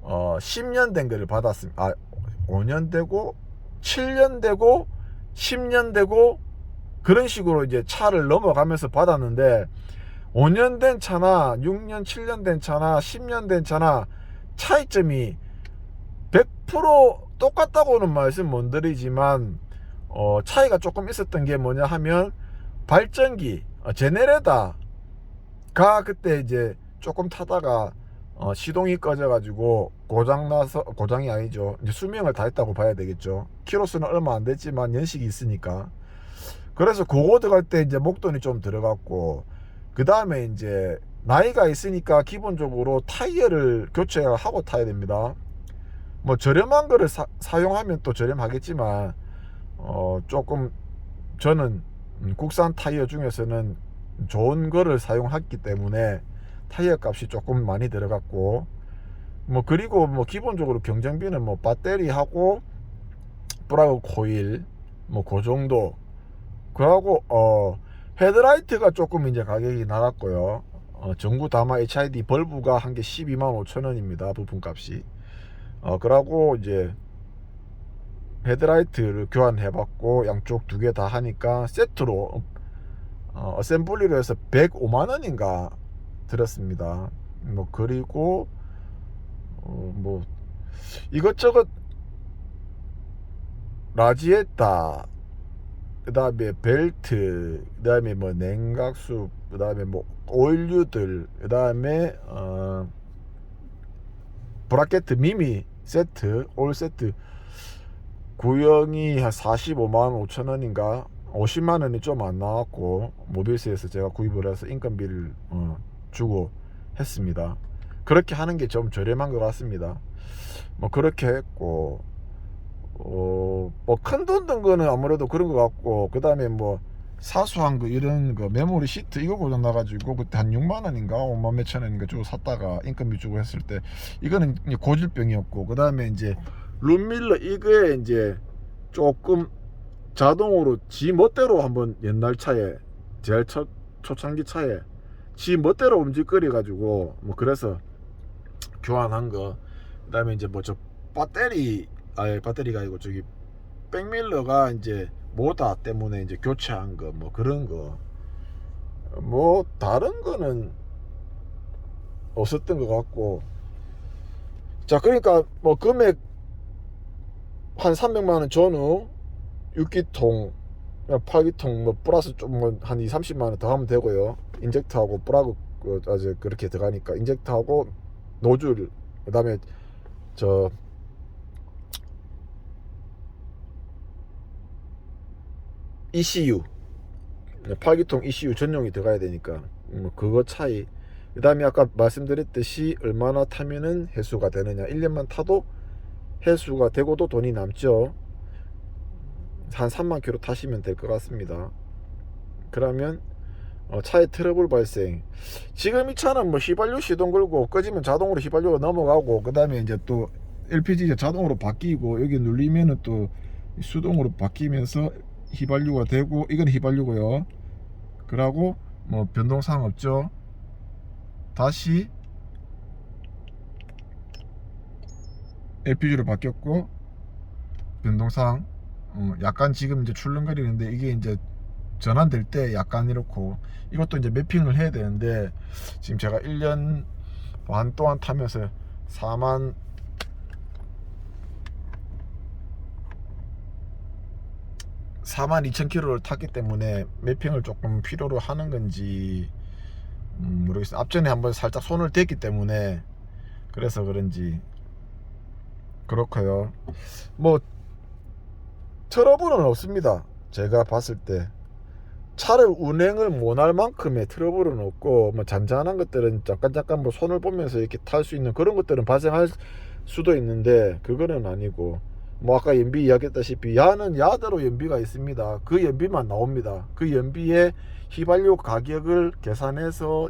10년 된 거를 받았습니다. 5년 되고 7년 되고 10년 되고 그런 식으로 이제 차를 넘어가면서 받았는데, 5년 된 차나 6년 7년 된 차나 10년 된 차나 차이점이 100% 똑같다고는 말씀 못 드리지만, 차이가 조금 있었던 게 뭐냐 하면, 발전기 제네레다가 그때 이제 조금 타다가 시동이 꺼져 가지고 고장나서, 고장이 아니죠, 이제 수명을 다 했다고 봐야 되겠죠. 키로수는 얼마 안 됐지만 연식이 있으니까. 그래서 그거 들어갈 때 이제 목돈이 좀 들어갔고, 그 다음에 이제 나이가 있으니까 기본적으로 타이어를 교체하고 타야 됩니다. 뭐 저렴한 거를 사용하면 또 저렴하겠지만, 조금 저는 국산 타이어 중에서는 좋은 거를 사용했기 때문에 타이어 값이 조금 많이 들어갔고, 뭐 그리고 뭐 기본적으로 경정비는 뭐 배터리하고 브라우 코일 뭐 그 정도. 그러고 헤드라이트가 조금 이제 가격이 나갔고요. 전구 다마 HID 벌브가 한 개 125,000원입니다 부품값이. 그러고 이제 헤드라이트를 교환해봤고, 양쪽 두 개 다 하니까 세트로 어셈블리로 해서 105만원인가 들었습니다. 뭐 그리고 뭐 이것저것 라지에타, 그 다음에 벨트, 그 다음에 뭐 냉각수, 그 다음에 뭐 오일류들, 그 다음에 브라켓 미미 세트, 올 세트 구형이 한 45만 5천 원인가 50만 원이 좀 안 나왔고, 모비스에서 제가 구입을 해서 인건비를 주고 했습니다. 그렇게 하는 게 좀 저렴한 것 같습니다. 뭐 그렇게 했고, 뭐 큰 돈 든 거는 아무래도 그런 것 같고, 그 다음에 뭐 사소한 거 이런 거 메모리 시트 이거 고장 나가지고 그때 한 6만 원인가 5만 몇천 원인가 주고 샀다가 인건비 주고 했을 때 이거는 고질병이었고, 그 다음에 이제 룸밀러 이거에 이제 조금 자동으로 지 멋대로 한번 옛날 차에 제일 초창기 차에 지 멋대로 움직거려 가지고 뭐 그래서 교환한 거. 그 다음에 이제 뭐 저 배터리, 아예 배터리가 아니고 저기 백밀러가 이제 모다 때문에 이제 교체한 거, 뭐 그런 거. 뭐 다른 거는 없었던 것 같고. 자, 그러니까 뭐 금액 한 300만 원 전후 6기통 8기통 뭐 플러스 좀 뭐 한 2, 30만 원 더 하면 되고요. 인젝터하고 플러그 아주 그렇게 들어가니까 인젝터하고 노즐, 그 다음에 저 ECU 8기통 ECU 전용이 들어가야 되니까 그거 차이. 그 다음에 아까 말씀드렸듯이 얼마나 타면은 해수가 되느냐. 1년만 타도 해수가 되고도 돈이 남죠. 한 3만 킬로 타시면 될 것 같습니다. 그러면 차에 트러블 발생. 지금 이 차는 뭐 휘발유 시동 걸고 꺼지면 자동으로 휘발유가 넘어가고, 그 다음에 이제 또 LPG 자동으로 바뀌고, 여기 눌리면은 또 수동으로 바뀌면서 휘발유가 되고, 이건 휘발유고요. 그러고 뭐 변동사항 없죠. 다시 LPG로 바뀌었고, 변동사항 약간 지금 이제 출렁거리는데, 이게 이제 전환될 때 약간 이렇고, 이것도 이제 매핑을 해야 되는데 지금 제가 1년 반 동안 타면서 4만 2천 킬로를 탔기 때문에 매핑을 조금 필요로 하는 건지 모르겠어요. 앞전에 한번 살짝 손을 댔기 때문에 그래서 그런지 그렇고요. 뭐 트러블은 없습니다. 제가 봤을 때 차를 운행을 못할 만큼의 트러블은 없고, 뭐 잔잔한 것들은 잠깐 뭐 손을 보면서 이렇게 탈 수 있는 그런 것들은 발생할 수도 있는데, 그거는 아니고, 뭐 아까 연비 이야기했다시피 야는 야대로 연비가 있습니다. 그 연비만 나옵니다. 그 연비에 휘발유 가격을 계산해서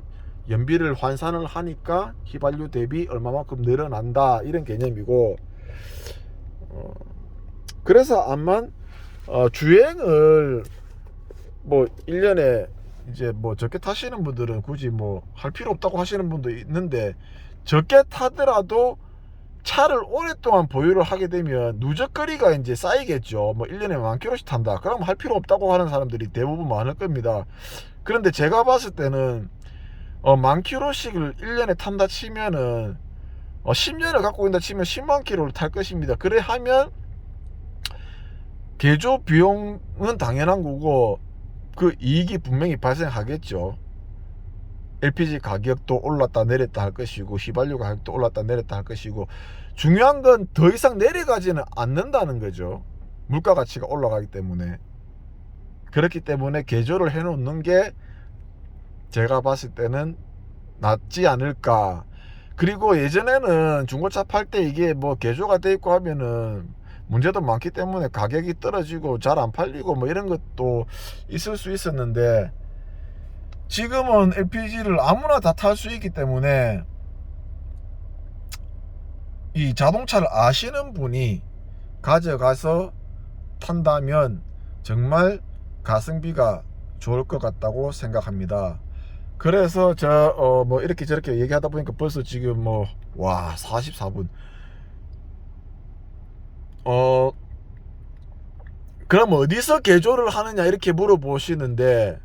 연비를 환산을 하니까 휘발유 대비 얼마만큼 늘어난다, 이런 개념이고, 그래서 암만 주행을 뭐 1년에 이제 뭐 적게 타시는 분들은 굳이 뭐 할 필요 없다고 하시는 분도 있는데, 적게 타더라도 차를 오랫동안 보유를 하게 되면 누적거리가 이제 쌓이겠죠. 뭐 1년에 10,000km씩 탄다, 그럼 할 필요 없다고 하는 사람들이 대부분 많을 겁니다. 그런데 제가 봤을 때는 10,000km씩을 1년에 탄다 치면은 10년을 갖고 있다 치면 10만 킬로를 탈 것입니다. 그래 하면 개조 비용은 당연한 거고, 그 이익이 분명히 발생하겠죠. LPG 가격도 올랐다 내렸다 할 것이고, 휘발유 가격도 올랐다 내렸다 할 것이고, 중요한 건 더 이상 내려가지는 않는다는 거죠. 물가 가치가 올라가기 때문에. 그렇기 때문에 개조를 해 놓는 게 제가 봤을 때는 낫지 않을까. 그리고 예전에는 중고차 팔 때 이게 뭐 개조가 돼 있고 하면은 문제도 많기 때문에 가격이 떨어지고 잘 안 팔리고 뭐 이런 것도 있을 수 있었는데, 지금은 LPG를 아무나 다 탈 수 있기 때문에 이 자동차를 아시는 분이 가져가서 탄다면 정말 가성비가 좋을 것 같다고 생각합니다. 그래서 저 뭐 이렇게 저렇게 얘기하다 보니까 벌써 지금 뭐 와 44분. 그럼 어디서 개조를 하느냐 이렇게 물어보시는데,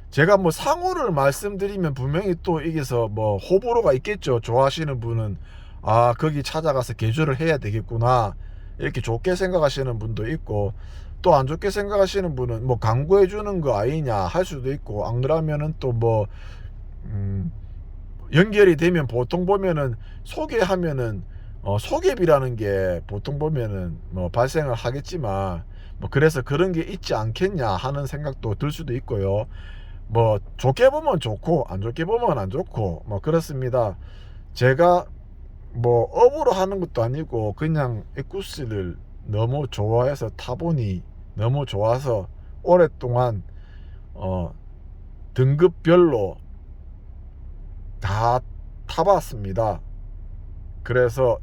제가 뭐 상호를 말씀드리면 분명히 또 여기서 뭐 호불호가 있겠죠. 좋아하시는 분은 거기 찾아가서 개조를 해야 되겠구나, 이렇게 좋게 생각하시는 분도 있고, 또 안 좋게 생각하시는 분은 뭐 광고해 주는 거 아니냐 할 수도 있고, 안 그러면은 또 뭐 연결이 되면 보통 보면은 소개하면은 소개비라는 게 보통 보면은 뭐 발생을 하겠지만, 뭐 그래서 그런 게 있지 않겠냐 하는 생각도 들 수도 있고요. 뭐 좋게 보면 좋고 안 좋게 보면 안 좋고 뭐 그렇습니다. 제가 뭐 업으로 하는 것도 아니고 그냥 에쿠스를 너무 좋아해서 타보니, 너무 좋아서 오랫동안 등급별로 다 타봤습니다. 그래서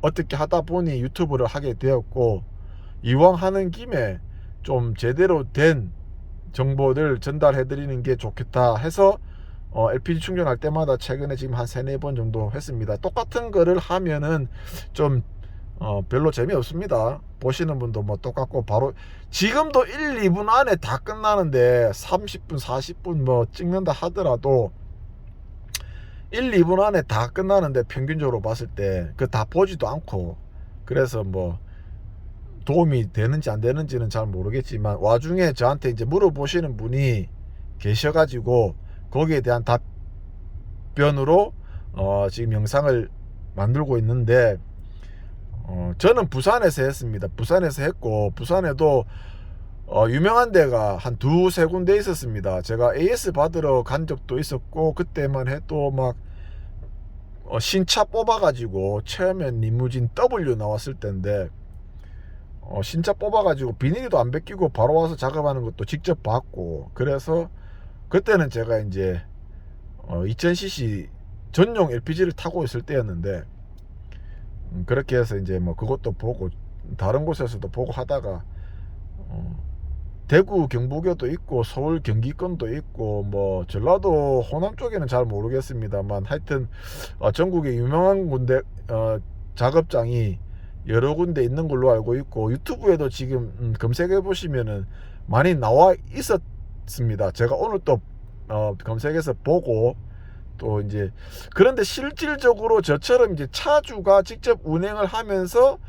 어떻게 하다 보니 유튜브를 하게 되었고, 이왕 하는 김에 좀 제대로 된 정보를 전달해 드리는 게 좋겠다 해서 LPG 충전할 때마다 최근에 지금 한 3-4번 정도 했습니다. 똑같은 거를 하면은 좀 별로 재미없습니다. 보시는 분도 뭐 똑같고, 바로 지금도 1-2분 안에 다 끝나는데 30분 40분 뭐 찍는다 하더라도 1-2분 안에 다 끝나는데, 평균적으로 봤을 때 그 다 보지도 않고, 그래서 뭐 도움이 되는지 안 되는지는 잘 모르겠지만, 와중에 저한테 이제 물어보시는 분이 계셔가지고 거기에 대한 답변으로 지금 영상을 만들고 있는데, 저는 부산에서 했습니다. 부산에서 했고, 부산에도 유명한 데가 한 2-3군데 있었습니다. 제가 AS 받으러 간 적도 있었고, 그때만 해도 막 신차 뽑아가지고 처음엔 리무진 W 나왔을 때인데, 신차 뽑아가지고 비닐도 안 벗기고 바로 와서 작업하는 것도 직접 봤고, 그래서 그때는 제가 이제 2000cc 전용 LPG를 타고 있을 때였는데, 그렇게 해서 이제 뭐 그것도 보고 다른 곳에서도 보고 하다가 대구 경북에도 있고 서울 경기권도 있고 뭐 전라도 호남 쪽에는 잘 모르겠습니다만, 하여튼 전국에 유명한 군데 작업장이 여러 군데 있는 걸로 알고 있고, 유튜브에도 지금 검색해 보시면은 많이 나와 있었습니다. 제가 오늘 또 검색해서 보고, 또 이제 그런데 실질적으로 저처럼 이제 차주가 직접 운행을 하면서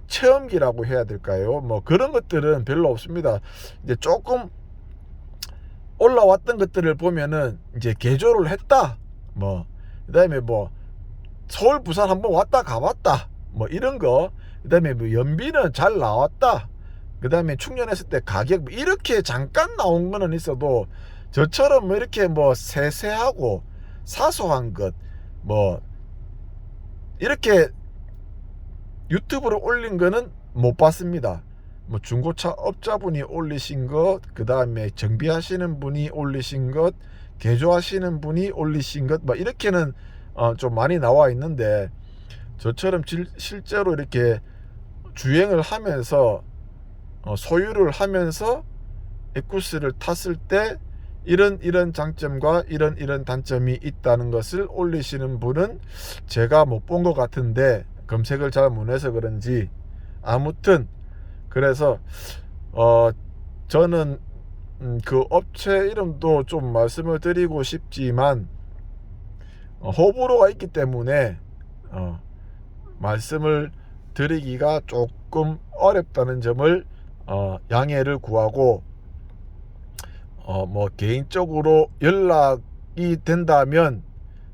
체험기라고 해야 될까요? 뭐 그런 것들은 별로 없습니다. 이제 조금 올라왔던 것들을 보면은 이제 개조를 했다, 뭐 그다음에 뭐 서울 부산 한번 왔다 가봤다, 뭐 이런 거, 그다음에 뭐 연비는 잘 나왔다, 그다음에 충전했을 때 가격, 뭐 이렇게 잠깐 나온 거는 있어도, 저처럼 뭐 이렇게 뭐 세세하고 사소한 것 뭐 이렇게 유튜브로 올린 거는 못 봤습니다. 뭐 중고차 업자분이 올리신 것, 그 다음에 정비하시는 분이 올리신 것, 개조하시는 분이 올리신 것, 뭐 이렇게는 좀 많이 나와 있는데, 저처럼 실제로 이렇게 주행을 하면서 소유를 하면서 에쿠스를 탔을 때 이런 장점과 이런 단점이 있다는 것을 올리시는 분은 제가 못 본 것 같은데, 검색을 잘 못해서 그런지, 아무튼 그래서 저는 그 업체 이름도 좀 말씀을 드리고 싶지만 호불호가 있기 때문에 말씀을 드리기가 조금 어렵다는 점을 양해를 구하고, 뭐 개인적으로 연락이 된다면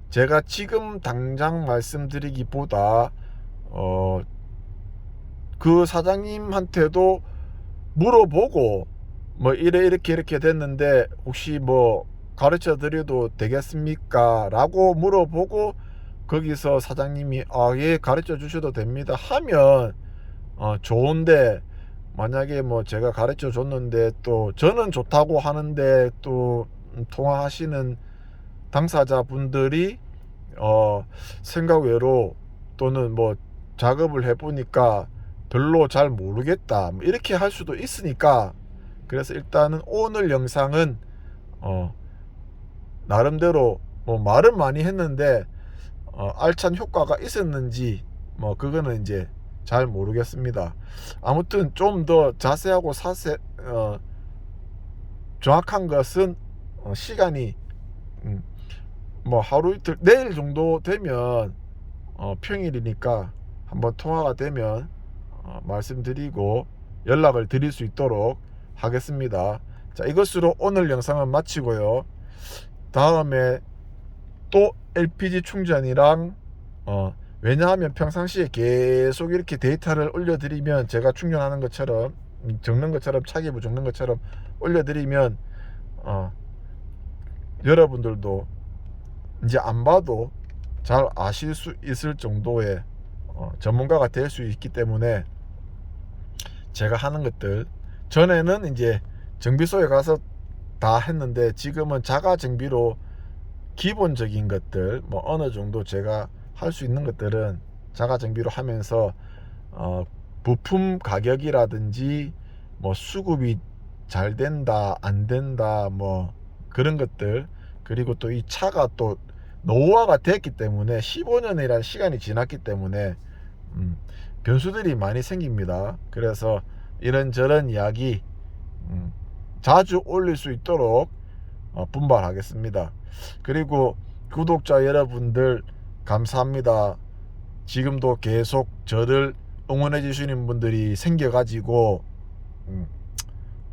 제가 지금 당장 말씀드리기보다 그 사장님한테도 물어보고, 뭐 이렇게 됐는데 혹시 뭐 가르쳐 드려도 되겠습니까? 라고 물어보고, 거기서 사장님이 예 가르쳐 주셔도 됩니다 하면 좋은데, 만약에 뭐 제가 가르쳐 줬는데 또 저는 좋다고 하는데 또 통화하시는 당사자분들이 생각 외로, 또는 뭐 작업을 해보니까 별로 잘 모르겠다, 뭐 이렇게 할 수도 있으니까, 그래서 일단은 오늘 영상은 나름대로 뭐 말은 많이 했는데 알찬 효과가 있었는지 뭐 그거는 이제 잘 모르겠습니다. 아무튼 좀 더 자세하고 정확한 것은 시간이 뭐 하루 이틀, 내일 정도 되면 평일이니까 한번 통화가 되면 말씀드리고 연락을 드릴 수 있도록 하겠습니다. 자, 이것으로 오늘 영상은 마치고요. 다음에 또 LPG 충전이랑 왜냐하면 평상시에 계속 이렇게 데이터를 올려드리면 제가 충전하는 것처럼 적는 것처럼 차기부 적는 것처럼 올려드리면 여러분들도 이제 안 봐도 잘 아실 수 있을 정도의 전문가가 될 수 있기 때문에 제가 하는 것들 전에는 이제 정비소에 가서 다 했는데 지금은 자가 정비로 기본적인 것들 뭐 어느 정도 제가 할 수 있는 것들은 자가 정비로 하면서 부품 가격이라든지 뭐 수급이 잘 된다 안 된다 뭐 그런 것들, 그리고 또 이 차가 또 노후화가 됐기 때문에 15년이라는 시간이 지났기 때문에 변수들이 많이 생깁니다. 그래서 이런저런 이야기 자주 올릴 수 있도록 분발하겠습니다. 그리고 구독자 여러분들 감사합니다. 지금도 계속 저를 응원해 주시는 분들이 생겨가지고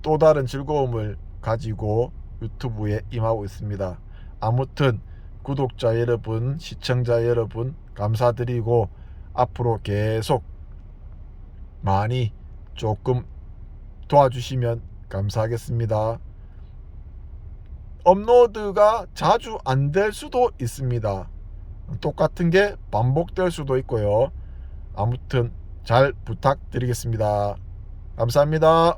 또 다른 즐거움을 가지고 유튜브에 임하고 있습니다. 아무튼 구독자 여러분, 시청자 여러분 감사드리고 앞으로 계속 많이 조금 도와주시면 감사하겠습니다. 업로드가 자주 안 될 수도 있습니다. 똑같은 게 반복될 수도 있고요. 아무튼 잘 부탁드리겠습니다. 감사합니다.